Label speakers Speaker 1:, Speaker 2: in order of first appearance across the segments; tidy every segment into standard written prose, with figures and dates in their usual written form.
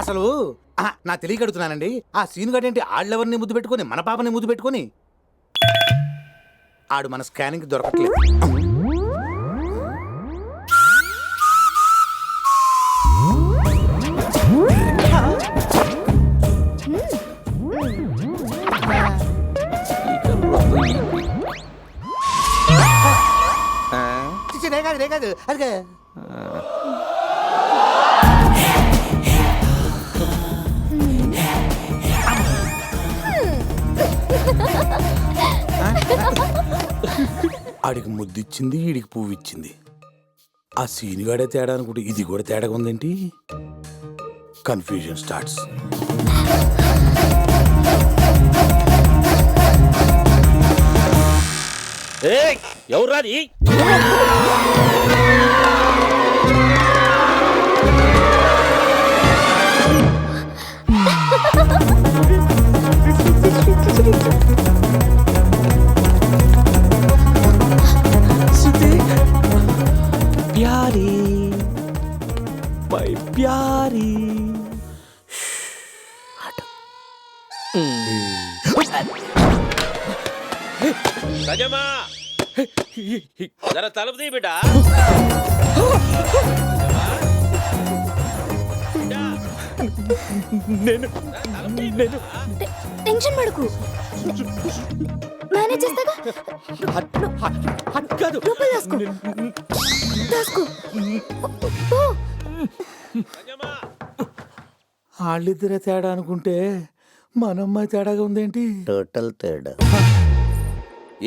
Speaker 1: అసలు నా తెలియక అడుగుతున్నానండి. ఆ సీన్ గడేంటి ఆళ్ళెవరిని ముద్దు పెట్టుకొని మన పాపని ముద్దు పెట్టుకొని ఆడు మన స్కానింగ్ దొరకట్లేదు. రేగాదు అదే ఆడికి ముద్దిచ్చింది, ఈడికి పువ్వు ఇచ్చింది. ఆ సీనిగాడే తేడా అనుకుంటే ఇది కూడా తేడాగా ఉందేంటి? Confusion starts.
Speaker 2: ఎవరు రాది?
Speaker 3: ప్యారీ మై ప్యారీ.
Speaker 2: సజమా జర తలుపు తీ బిడ్డ.
Speaker 3: నేను
Speaker 4: టెన్షన్ పడకు, మేనేజ్ చేస్తాగా.
Speaker 3: కాదు
Speaker 4: లోపల దాసుకో దాసుకో. ఓ,
Speaker 2: సజమా
Speaker 1: వాళ్ళిద్దరే తేడా అనుకుంటే మనమ్మాయి తేడాగా ఉందేంటి?
Speaker 5: టోటల్ తేడా.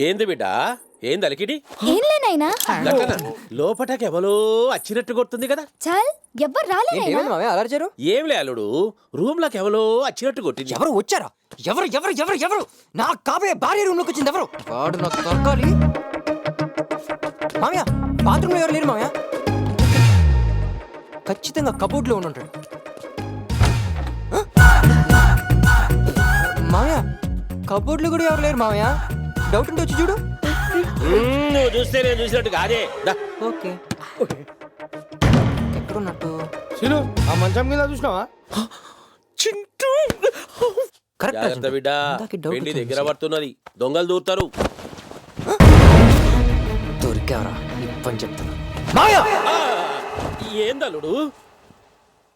Speaker 2: ఏంది బిడ్డ? ఏంది అలికిడి?
Speaker 4: ఏం లేనైనా.
Speaker 2: లోపటకెవలో వచ్చినట్టు కొడుతుంది కదా.
Speaker 4: చాల్ ఎవ్వరు రాలేనైనా.
Speaker 3: అలర్చారు.
Speaker 2: ఏం లేలుడు, రూమ్ లోకి ఎవలో వచ్చినట్టు కొట్టింది.
Speaker 3: ఎవరు వచ్చారా? ఎవరు ఎవరు ఎవరు ఎవరు? నా కాబోయే భార్య రూమ్ లోకి వచ్చింది ఎవరు? వాడు నాకు దొరకాలి. మామయ్య బాత్రూమ్ లో ఎవరు లేరు మామయ్య. ఖచ్చితంగా కబోర్డ్ లో ఉంటాడు. మామయ్య కబోర్డ్ లో కూడా ఎవరు లేరు మామయ్య. డౌట్ ఉంటే వచ్చి చూడు.
Speaker 2: నువ్వు చూస్తే నేను చూసినట్టు కాదే. దా.
Speaker 3: ఓకే ఎక్కడున్నట్టు?
Speaker 5: ఆ మంచం కింద చూసినావా?
Speaker 3: చింటూ
Speaker 2: జాగ్రత్త బిడ్డ, పెండి దగ్గర పడుతున్నది, దొంగలు దూరుతారు.
Speaker 3: దొరికావరా ఇప్పని చెప్తాను. మామయ్య
Speaker 2: ఏందల్లుడు,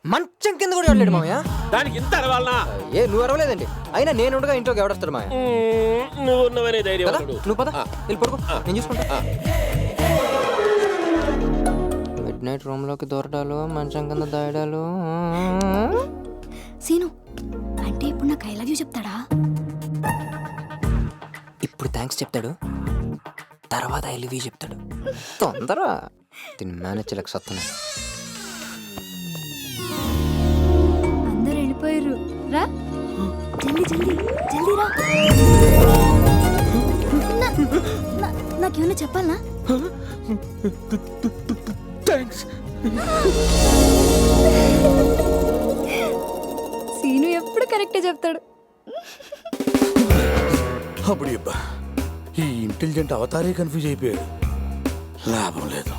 Speaker 3: మంచం కింద కూడా వెళ్ళాడు మామయ్య.
Speaker 2: దానికి ఇంత అరవాలనా?
Speaker 3: ఏ నువ్వు అరవలేదండి. అయినా నేను ఉండగా ఇంట్లోకి ఎవడొస్తాడు మామయ్య?
Speaker 2: నువ్వు ఉన్నవనే ధైర్యం
Speaker 3: కదా
Speaker 2: అల్లుడు.
Speaker 3: నువ్వు పద వెళ్ళి పడుకో, నేను చూసుకుంటా. మిడ్ నైట్ రూమ్ లోకి దూరడాలు, మంచం కింద దాయడాలు.
Speaker 4: సీను అంటే ఇప్పుడు నాకు ఐ లవ్ యూ చెప్తాడా?
Speaker 3: ఇప్పుడు థ్యాంక్స్ చెప్తాడు, తర్వాత ఐ లవ్ యూ చెప్తాడు. తొందర దీన్ని మేనేజ్ చేయలేక.
Speaker 4: అందరు వెళ్ళిపోయారు. రా జల్దీ జల్దీ జల్దీ రా. నాకేమన్నా చెప్పాలనా? సీను ఎప్పుడు కరెక్టే చెప్తాడు.
Speaker 1: అప్పుడు అబ్బా ఈ ఇంటెలిజెంట్ అవతారే కన్ఫ్యూజ్ అయిపోయాడు. లాభం లేదు.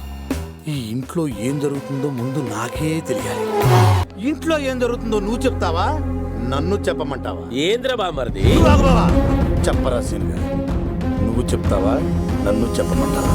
Speaker 1: ఈ ఇంట్లో ఏం జరుగుతుందో ముందు నాకే తెలియాలి. ఇంట్లో ఏం జరుగుతుందో నువ్వు చెప్తావా, నన్ను చెప్పమంటావా?
Speaker 2: ఏంద్ర బామర్ది?
Speaker 1: నువ్వు ఆగు బావా. చెప్పరా సీన్గా, నువ్వు చెప్తావా, నన్ను చెప్పమంటావా?